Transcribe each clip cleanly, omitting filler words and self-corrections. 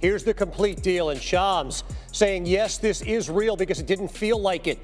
Here's the complete deal, and Shams saying, yes, this is real because it didn't feel like it.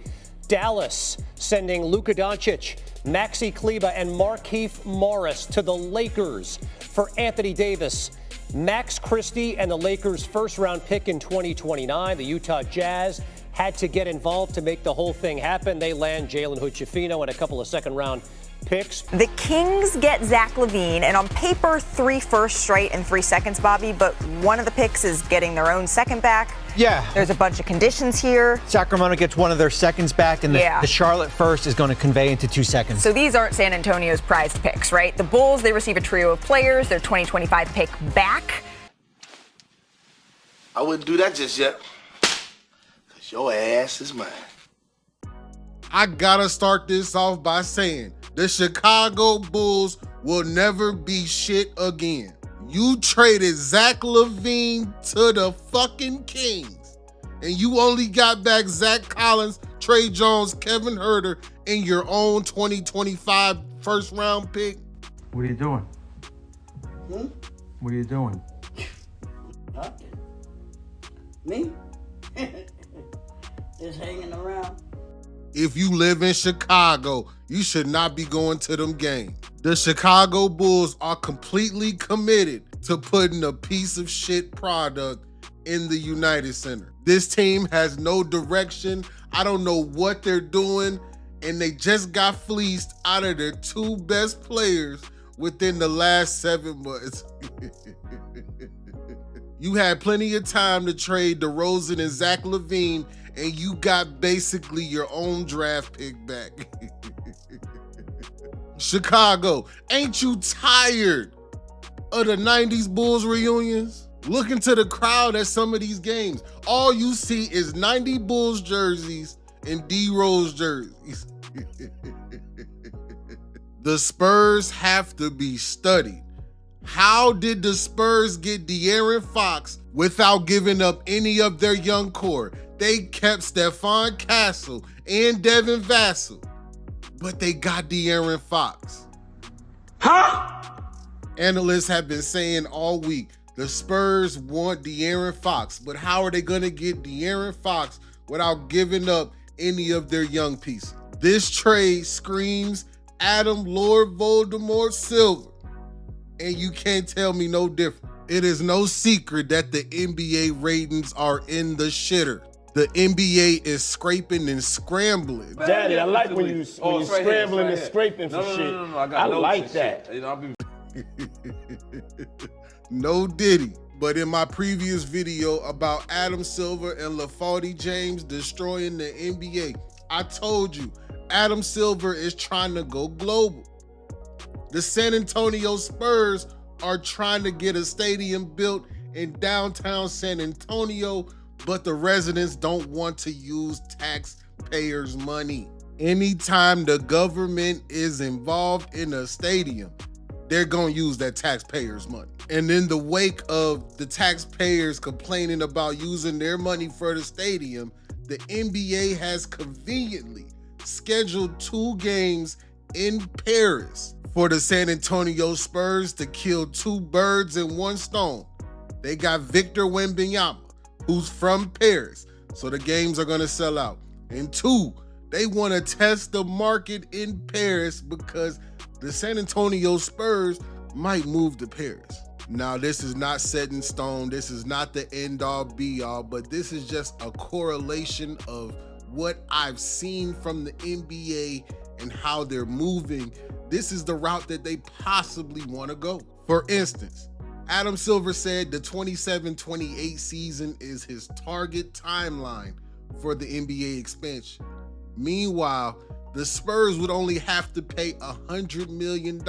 Dallas sending Luka Doncic, Maxi Kleber, and Markieff Morris to the Lakers for Anthony Davis. Max Christie and the Lakers' first-round pick in 2029. The Utah Jazz had to get involved to make the whole thing happen. They land Jalen Hood-Schifino and a couple of second-round picks. The Kings get Zach LaVine, and on paper, 3 firsts straight in 3 seconds, Bobby, but one of the picks is getting their own second back. Yeah. There's a bunch of conditions here. Sacramento gets one of their seconds back, and the Charlotte first is going to convey into 2 seconds. So these aren't San Antonio's prized picks, right? The Bulls, they receive a trio of players, their 2025 pick back. I wouldn't do that just yet, because your ass is mine. I gotta start this off by saying the Chicago Bulls will never be shit again. You traded Zach LaVine to the fucking Kings, and you only got back Zach Collins, Trey Jones, Kevin Huerter, and your own 2025 first-round pick. What are you doing? What are you doing? Nothing. Me? Just hanging around. If you live in Chicago, you should not be going to them games. The Chicago Bulls are completely committed to putting a piece of shit product in the United Center. This team has no direction. I don't know what they're doing, and they just got fleeced out of their 2 best players within the last 7 months. You had plenty of time to trade DeRozan and Zach LaVine, and you got basically your own draft pick back. Chicago, ain't you tired of the 90s Bulls reunions? Look into the crowd at some of these games. All you see is 90 Bulls jerseys and D-Rose jerseys. The Spurs have to be studied. How did the Spurs get De'Aaron Fox without giving up any of their young core? They kept Stephon Castle and Devin Vassell, but they got De'Aaron Fox. Huh? Analysts have been saying all week, the Spurs want De'Aaron Fox, but how are they gonna get De'Aaron Fox without giving up any of their young pieces? This trade screams Adam Lord Voldemort Silver, and you can't tell me no different. It is no secret that the NBA ratings are in the shitter. The NBA is scraping and scrambling. Daddy, I like when you scrambling and scraping for shit. No, I like that. You know, I'll be... No Diddy. But in my previous video about Adam Silver and LaFauty James destroying the NBA, I told you Adam Silver is trying to go global. The San Antonio Spurs are trying to get a stadium built in downtown San Antonio, but the residents don't want to use taxpayers' money. Anytime the government is involved in a stadium, they're gonna use that taxpayers' money. And in the wake of the taxpayers complaining about using their money for the stadium, the NBA has conveniently scheduled 2 games in Paris for the San Antonio Spurs to kill 2 birds in 1 stone. They got Victor Wembanyama, who's from Paris, so the games are gonna sell out. And 2, they wanna test the market in Paris because the San Antonio Spurs might move to Paris. Now, this is not set in stone. This is not the end all be all, but this is just a correlation of what I've seen from the NBA and how they're moving. This is the route that they possibly want to go. For instance, Adam Silver said the 27-28 season is his target timeline for the NBA expansion. Meanwhile, the Spurs would only have to pay $100 million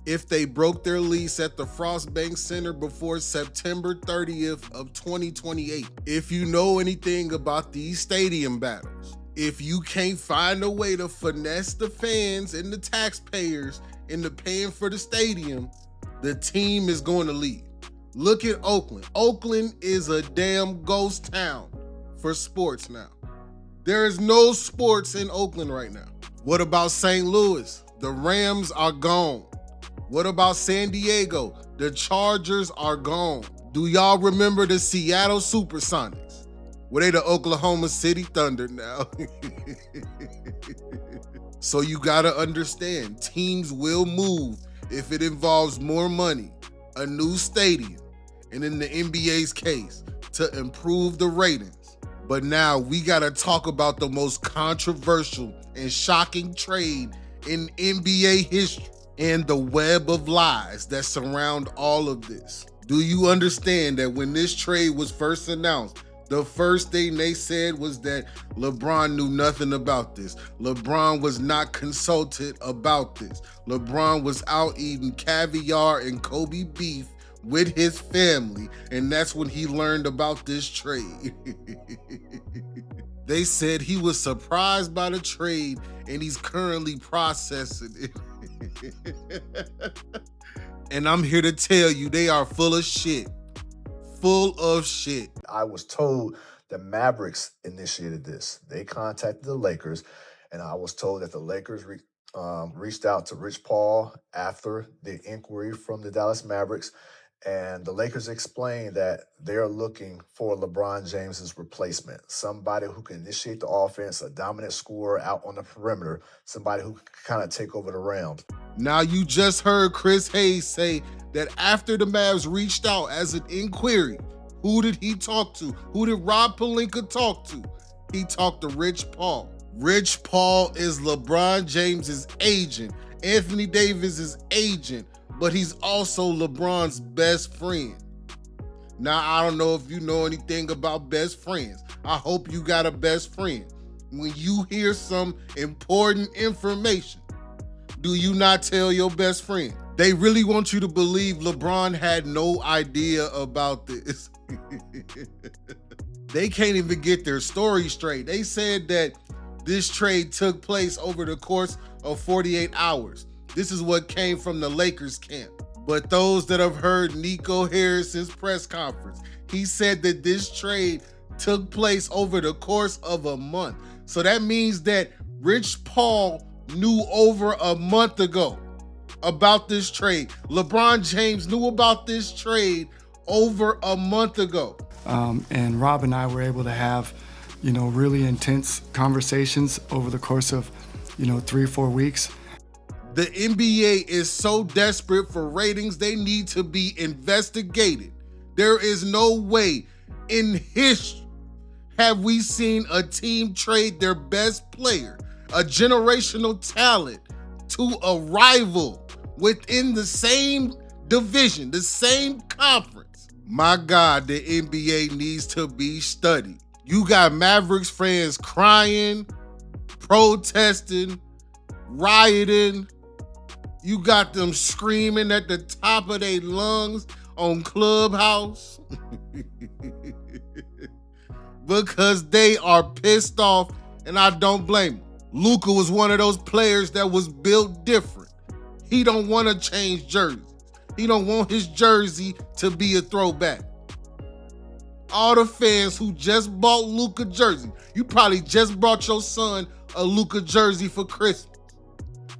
if they broke their lease at the Frostbank Center before September 30th of 2028. If you know anything about these stadium battles, if you can't find a way to finesse the fans and the taxpayers into paying for the stadium, the team is going to leave. Look at Oakland. Oakland is a damn ghost town for sports now. There is no sports in Oakland right now. What about St. Louis? The Rams are gone. What about San Diego? The Chargers are gone. Do y'all remember the Seattle Supersonics? Well, they the Oklahoma City Thunder now. So you gotta understand, teams will move if it involves more money, a new stadium, and in the NBA's case, to improve the ratings. But now we gotta talk about the most controversial and shocking trade in NBA history and the web of lies that surround all of this. Do you understand that when this trade was first announced, the first thing they said was that LeBron knew nothing about this. LeBron was not consulted about this. LeBron was out eating caviar and Kobe beef with his family, and that's when he learned about this trade. They said he was surprised by the trade and he's currently processing it. And I'm here to tell you, they are full of shit. Full of shit. I was told the Mavericks initiated this. They contacted the Lakers, and I was told that the Lakers reached out to Rich Paul after the inquiry from the Dallas Mavericks, and the Lakers explained that they're looking for LeBron James's replacement, somebody who can initiate the offense, a dominant scorer out on the perimeter, somebody who can kind of take over the realm. Now you just heard Chris Hayes say that after the Mavs reached out as an inquiry, who did he talk to? Who did Rob Pelinka talk to? He talked to Rich Paul. Rich Paul is LeBron James's agent, Anthony Davis's agent, but he's also LeBron's best friend. Now, I don't know if you know anything about best friends. I hope you got a best friend. When you hear some important information, do you not tell your best friend? They really want you to believe LeBron had no idea about this. They can't even get their story straight. They said that this trade took place over the course of 48 hours. This is what came from the Lakers camp. But those that have heard Nico Harris's press conference, he said that this trade took place over the course of a month. So that means that Rich Paul knew over a month ago about this trade. LeBron James knew about this trade over a month ago. And Rob and I were able to have, really intense conversations over the course of, 3 or 4 weeks. The NBA is so desperate for ratings, they need to be investigated. There is no way in history have we seen a team trade their best player, a generational talent, to a rival within the same division, the same conference. My God, the NBA needs to be studied. You got Mavericks fans crying, protesting, rioting. You got them screaming at the top of their lungs on Clubhouse because they are pissed off, and I don't blame them. Luka was one of those players that was built different. He don't want to change jerseys. He don't want his jersey to be a throwback. All the fans who just bought Luka jersey, you probably just brought your son a Luka jersey for Christmas.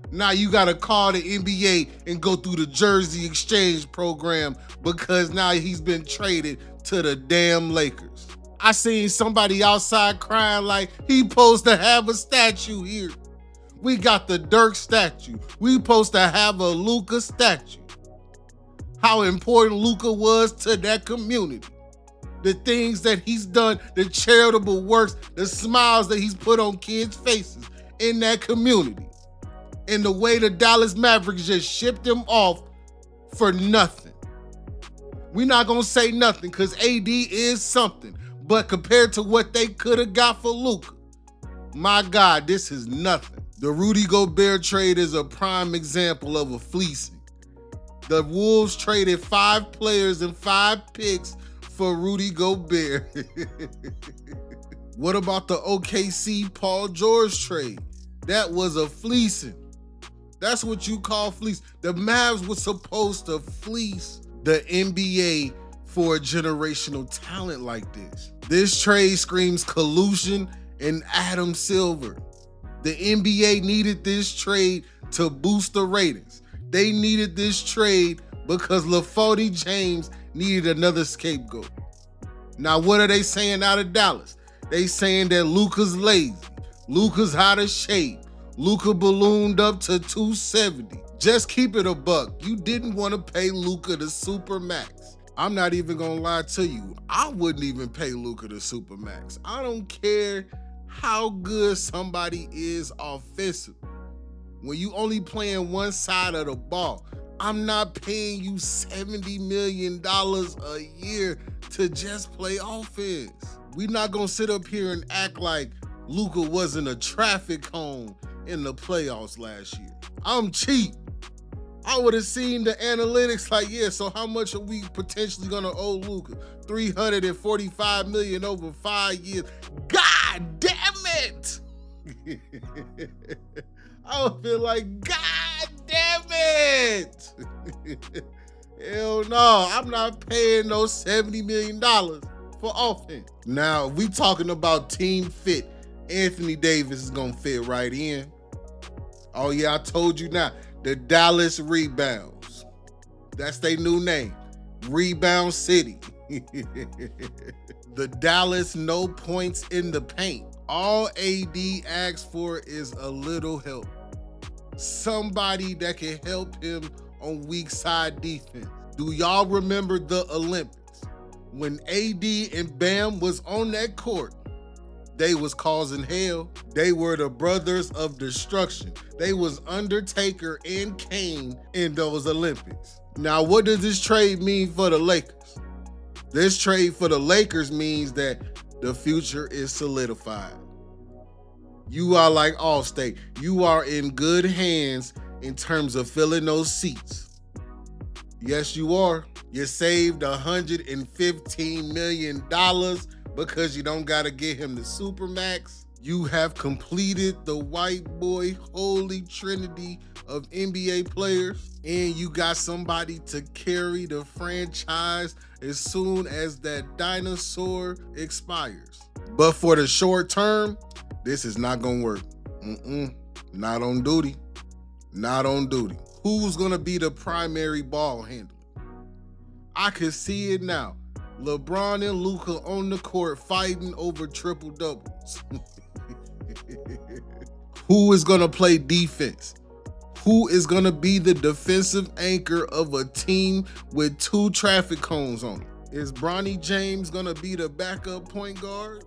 Now you gotta call the NBA and go through the jersey exchange program because now he's been traded to the damn Lakers. I seen somebody outside crying like he supposed to have a statue here. We got the Dirk statue. We supposed to have a Luka statue. How important Luka was to that community. The things that he's done, the charitable works, the smiles that he's put on kids' faces in that community. And the way the Dallas Mavericks just shipped him off for nothing. We're not gonna say nothing because AD is something, but compared to what they could have got for Luka, my God, this is nothing. The Rudy Gobert trade is a prime example of a fleecing. The Wolves traded 5 players and 5 picks for Rudy Gobert. What about the OKC Paul George trade? That was a fleecing. That's what you call fleece. The Mavs were supposed to fleece the NBA for a generational talent like this. This trade screams collusion and Adam Silver. The NBA needed this trade to boost the ratings. They needed this trade because LaFontaine James needed another scapegoat. Now, what are they saying out of Dallas? They saying that Luka's lazy, Luka's out of shape, Luka ballooned up to 270. Just keep it a buck. You didn't want to pay Luka the super max. I'm not even gonna lie to you. I wouldn't even pay Luka the super max. I don't care how good somebody is offensively. When you only playing one side of the ball, I'm not paying you $70 million a year to just play offense. We're not gonna sit up here and act like Luka wasn't a traffic cone in the playoffs last year. I'm cheap. I would have seen the analytics like, yeah, so how much are we potentially gonna owe Luka? $345 million over 5 years. God damn it! I would feel like, God damn it! Hell no, I'm not paying no $70 million for offense. Now, we talking about team fit. Anthony Davis is gonna fit right in. Oh yeah, I told you now. The Dallas Rebounds. That's their new name. Rebound City. The Dallas no points in the paint. All AD asks for is a little help. Somebody that can help him on weak side defense. Do y'all remember the Olympics? When AD and Bam was on that court, they was causing hell. They were the brothers of destruction. They was Undertaker and Kane in those Olympics. Now, what does this trade mean for the Lakers? This trade for the Lakers means that the future is solidified. You are like Allstate. You are in good hands in terms of filling those seats. Yes, you are. You saved $115 million because you don't got to get him the Supermax. You have completed the white boy holy trinity of NBA players, and you got somebody to carry the franchise as soon as that dinosaur expires. But for the short term, this is not gonna work. Not on duty. Not on duty. Who's gonna be the primary ball handler? I can see it now. LeBron and Luka on the court fighting over triple doubles. Who is gonna play defense? Who is gonna be the defensive anchor of a team with 2 traffic cones on it? Is Bronny James gonna be the backup point guard?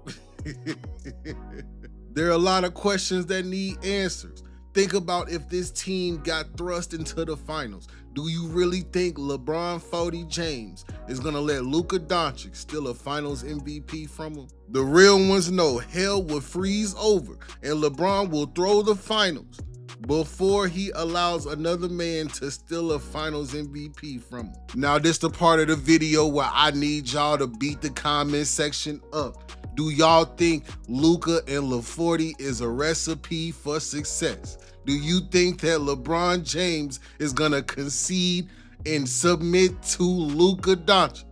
There are a lot of questions that need answers. Think about if this team got thrust into the finals. Do you really think LeBron 40 James is gonna let Luka Doncic steal a finals MVP from him? The real ones know hell will freeze over and LeBron will throw the finals before he allows another man to steal a finals MVP from him. Now, this the part of the video where I need y'all to beat the comment section up. Do y'all think Luka and LaForty is a recipe for success? Do you think that LeBron James is gonna concede and submit to Luka Doncic?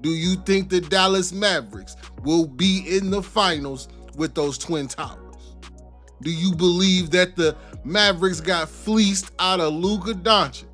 Do you think the Dallas Mavericks will be in the finals with those Twin Towers? Do you believe that the Mavericks got fleeced out of Luka Doncic?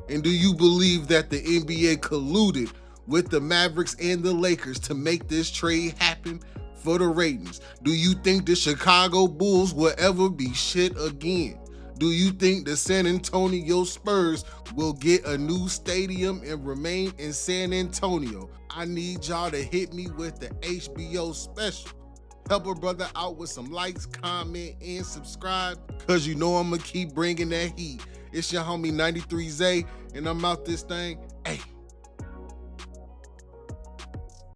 And do you believe that the NBA colluded with the Mavericks and the Lakers to make this trade happen for the ratings? Do you think the Chicago Bulls will ever be shit again? Do you think the San Antonio Spurs will get a new stadium and remain in San Antonio? I need y'all to hit me with the HBO special. Help a brother out with some likes, comment, and subscribe, because you know I'm going to keep bringing that heat. It's your homie 93 Zay, and I'm out this thing. Hey.